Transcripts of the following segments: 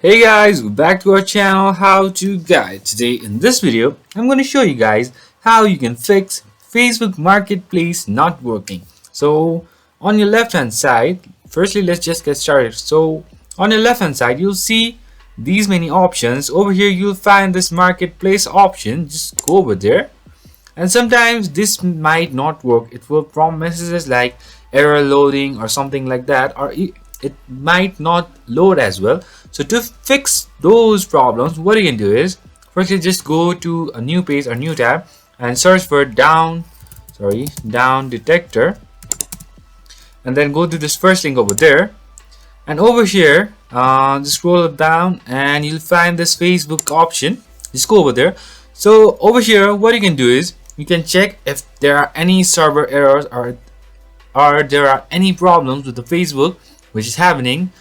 Hey guys, back to our channel How To Guide. Today in this video, I'm going to show you guys how you can fix Facebook Marketplace not working. So on your left hand side, firstly let's just get started. So on your left hand side, you'll see these many options. Over here you'll find this Marketplace option. Just go over there. And sometimes this might not work. It will prompt messages like error loading or something like that, or it might not load as well. So to fix those problems, what you can do is firstly just go to a new page or new tab and search for down detector, and then go to this first link over there, and over here just scroll down and you'll find this Facebook option. Just go over there. So over here what you can do is you can check if there are any server errors or there are any problems with the Facebook which is happening.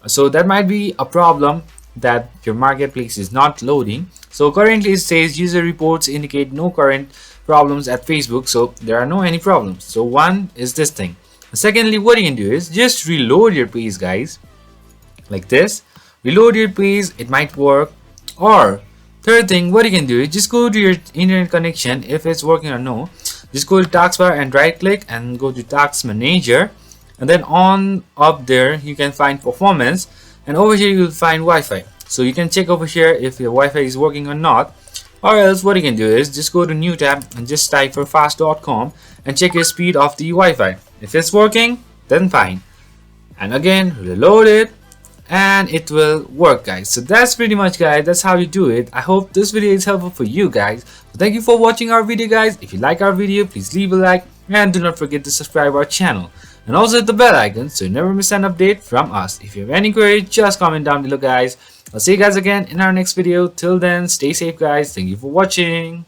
So that might be a problem that your marketplace is not loading. So currently it says user reports indicate no current problems at Facebook, so there are no any problems. So one is this thing. Secondly, what you can do is just reload your page, guys, like this. Reload your page, it might work. Or third thing, what you can do is just go to your internet connection, if it's working or no. Just go to taskbar and right click and go to task manager, and then on up there you can find performance, and over here you'll find Wi-Fi. So you can check over here if your Wi-Fi is working or not. Or else what you can do is just go to new tab and just type for fast.com and check your speed of the Wi-Fi. If it's working, then fine, and again reload it and it will work, guys. So that's pretty much, guys, that's how you do it. I hope this video is helpful for you guys. So thank you for watching our video, guys. If you like our video, please leave a like and do not forget to subscribe our channel, and also hit the bell icon so you never miss an update from us. If you have any query, just comment down below, guys. I'll see you guys again in our next video. Till then, stay safe, guys. Thank you for watching.